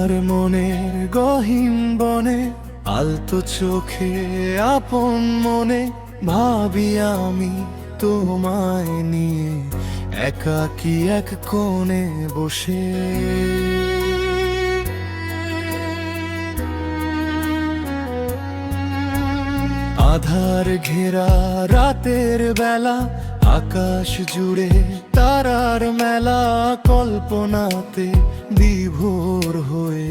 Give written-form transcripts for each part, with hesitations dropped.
আমার মনের গহীন বনে আলতো চোখে আপন মনে ভাবি আমি তোমায় নিয়ে একাকী এক কোণে বসে। আধার ঘেরা রাতের বেলা আকাশ জুড়ে তারার মেলা কল্পনাতে বিভোর হয়ে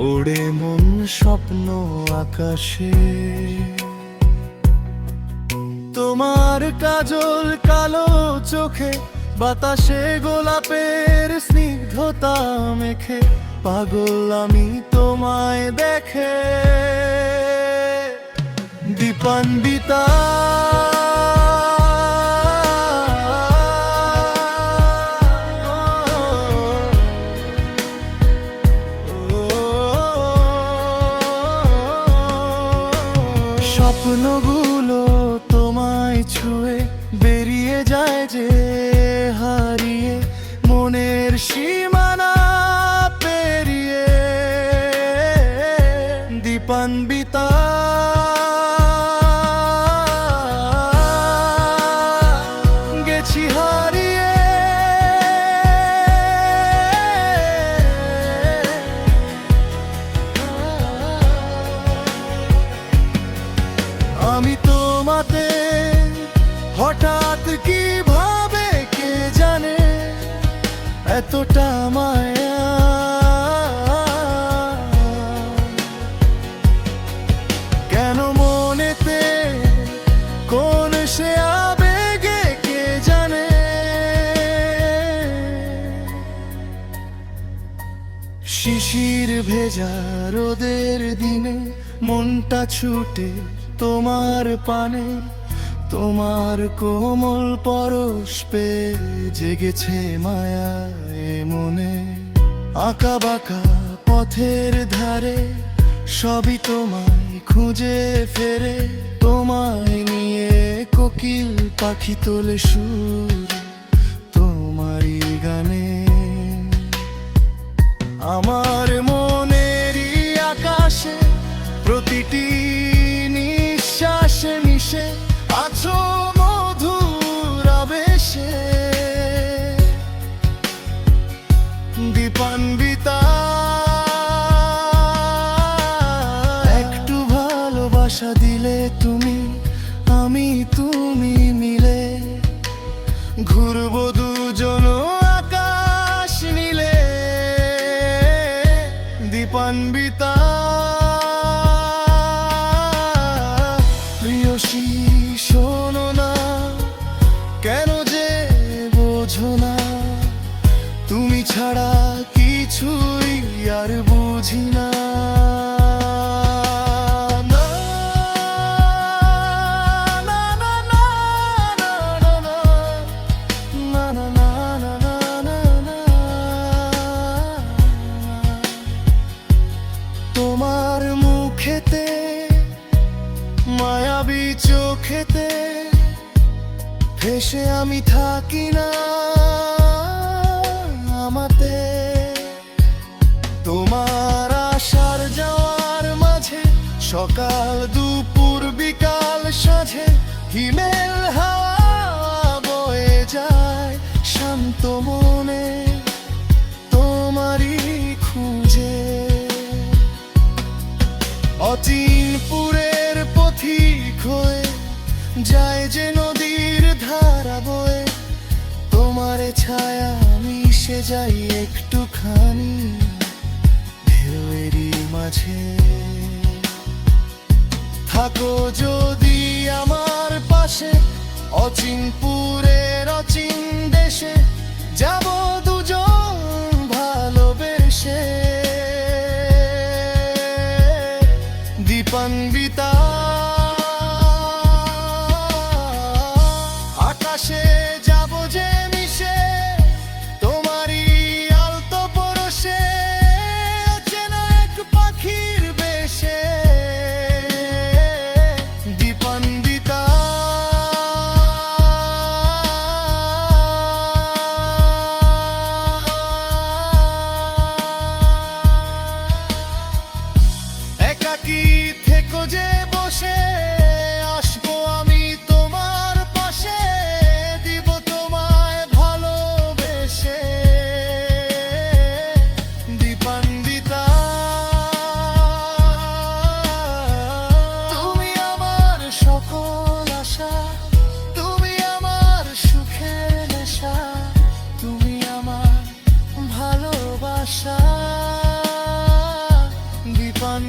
ওড়ে মন স্বপ্ন আকাশে। তোমার কাজল কালো চোখে বাতাসে গোলাপের স্নিগ্ধতা মেখে পাগল আমি তোমায় দেখে। দীপান্বিতা স্বপ্নগুলো তোমায় ছুঁয়ে বেরিয়ে যায় যে হারিয়ে মনের সীমানা পেরিয়ে। দীপান্বিতা গেছি হারিয়ে আমি তোমাতে হঠাৎ কিভাবে কে জানে এতটা মায়া। কেন মনেতে কোন সে আবেগে কে জানে। শিশির ভেজা রোদের দিনে মনটা ছুটে তোমার পানে। তোমার কোমল পরশ পেয়ে জেগেছে মায়া এ মনে। আঁকা বাঁকা পথের ধারে সবই তোমায় খুঁজে ফেরে। তোমায় নিয়ে কোকিল পাখি তোলে সুর তোমারই গানে। আমার মনেরই আকাশে প্রতিটি নিঃশ্বাসে মিশে আছো মধুর আবেশে। দীপান্বিতা একটু ভালোবাসা দিলে তুমি আমি তুমি মিলে ঘুরবো দুজন আকাশ নীলে। দীপান্বিতা প্রিয়সী শোনো না কেন যে বোঝো না তুমি ছাড়া কিছুই আর বুঝি না। তোমার মুখেতে মায়াবী চোখেতে ভেসে আমি থাকি না আমাতে। তোমার আসার যাওয়ার মাঝে সকাল দুপুর বিকাল সাঁঝে হিমেল হাওয়া বয়ে যায় শান্ত মনে তোমারই খুঁজে। অচিনপুরের পথিক হয়ে যায় যে নদীর ধারা বয়ে। তোমার ছায়া মিশে যাই একটুখানি ঢেউয়েরই মাঝে। থাকো যদি আমার পাশে অচিনপুরের অচিন দেশে যাব দুজন ভালোবেসে। দীপান্বিতা আকাশে যাব যে মিশে তোমারই আলতো পরশে চেনা এক পাখির বেশে। দীপান্বিতা আশা বিপান